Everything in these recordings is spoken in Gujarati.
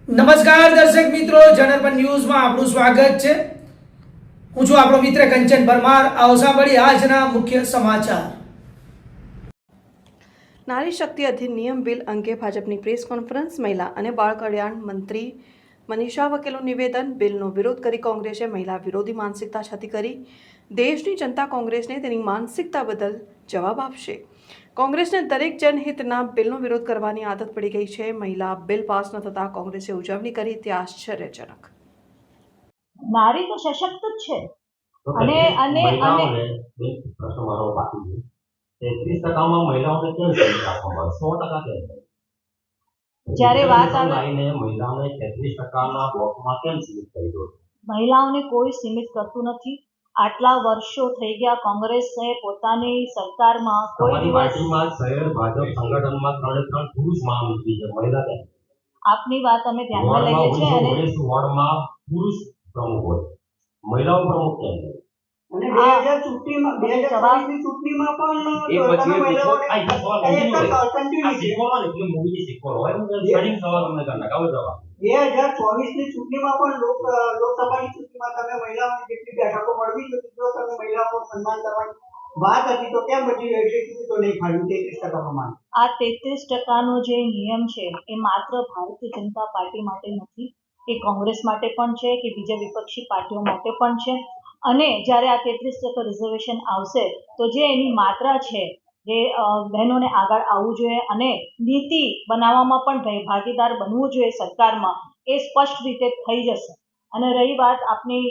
નમસ્કાર દર્શક મિત્રો, જનરપન ન્યૂઝમાં આપનું સ્વાગત છે। હું છું આપણો મિત્ર કંચન પરમાર। આવો સાંભળીએ આજના મુખ્ય સમાચાર। નારી શક્તિ અધિનિયમ બિલ અંગે ભાજપની પ્રેસ કોન્ફરન્સ। મહિલા અને બાળ કલ્યાણ મંત્રી મનીષા વકીલનું નિવેદન। બિલનો વિરોધ કરી કોંગ્રેસે મહિલા વિરોધી માનસિકતા છતી કરી। દેશની જનતા કોંગ્રેસને તેની માનસિકતા બદલ જવાબ આપશે। કોંગ્રેસને દરેક જનહિતના બિલનો વિરોધ કરવાની આદત પડી ગઈ છે। મહિલા બિલ પાસ ન થતા કોંગ્રેસે ઉજવણી કરી તે આશ્ચર્યજનક। નારી તો સશક્ત જ છે અને અને અને 33% મહિલાઓને કેમ સીટ આપવામાં આવે 100% કેમ? જ્યારે વાત આવે મહિલાઓને 33%ના વોટમાં કેમ સીમિત કરી દો? મહિલાઓને કોઈ સીમિત કરતું નથી। આટલા વર્ષો થઈ ગયા કોંગ્રેસે પોતાની સરકારમાં કોઈ દિવસ પાર્ટીમાં શહેર ભાજપ સંગઠનમાં 3 પુરુષ મહામંત્રી છે, મહિલા કેમ? આપની વાત અમે ધ્યાનમાં લઈએ છીએ અને વોર્ડમાં પુરુષ પ્રમુખ હોય, મહિલાઓ પ્રમુખ કેમ? અને 2024 ની ચૂંટણીમાં પણ લોકસભાની ચૂંટણીમાં તમે મહિલાઓને જેટલી બેઠકો મળવી જોઈએ જો તમે મહિલાઓનું સન્માન કરવાની વાત હતી તો કેમ બધી એટલી તો નહીં ફાળ્યું 33% પ્રમાણે? આ 33%નો જે નિયમ છે એ માત્ર ભારતીય જનતા પાર્ટી માટે નથી, એ કોંગ્રેસ માટે પણ છે કે બીજા વિપક્ષી પાર્ટીઓ માટે પણ છે। અને જ્યારે આ 33% રિઝર્વેશન આવશે તો જે એની માત્રા છે જે બહેનોને આગળ આવવું જોઈએ અને નીતિ બનાવવામાં પણ ભાગીદાર બનવું જોઈએ સરકારમાં, એ સ્પષ્ટ રીતે થઈ જશે। અને રહી વાત આપની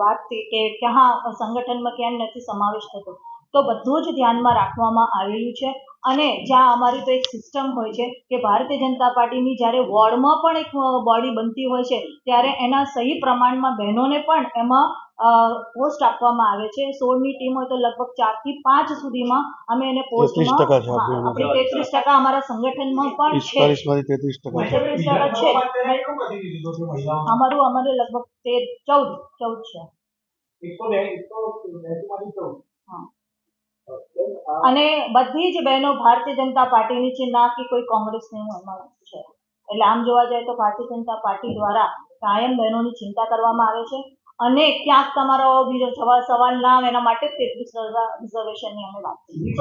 વાતથી કે ક્યાં સંગઠનમાં કેમ નથી સમાવેશ થતો, તો બધું જ ધ્યાનમાં રાખવામાં આવેલું છે। અને જ્યાં અમારી તો એક સિસ્ટમ હોય છે કે ભારતીય જનતા પાર્ટીની જ્યારે વોર્ડમાં પણ એક બોડી બનતી હોય છે ત્યારે એના સહી પ્રમાણમાં બહેનોને પણ એમાં પોસ્ટ આપવામાં આવે છે। 16ની ટીમ હોય તો લગભગ 4 થી 5 સુધીમાં અમે એને પોસ્ટમાં 33% અમારા સંગઠનમાં પણ છે, 33% છે અમારે લગભગ 14 છે। અને બધી જ બહેનો ભારતીય જનતા પાર્ટીની છે, ના કે કોઈ કોંગ્રેસની એમાં છે। એટલે આમ જોવા જાય તો ભારતીય જનતા પાર્ટી દ્વારા કાયમ બહેનોની ચિંતા કરવામાં આવે છે અને ક્યાંક તમારો બીજો સવાલ ના આવે એના માટે 33% રિઝર્વેશનની અમે વાત કરીએ।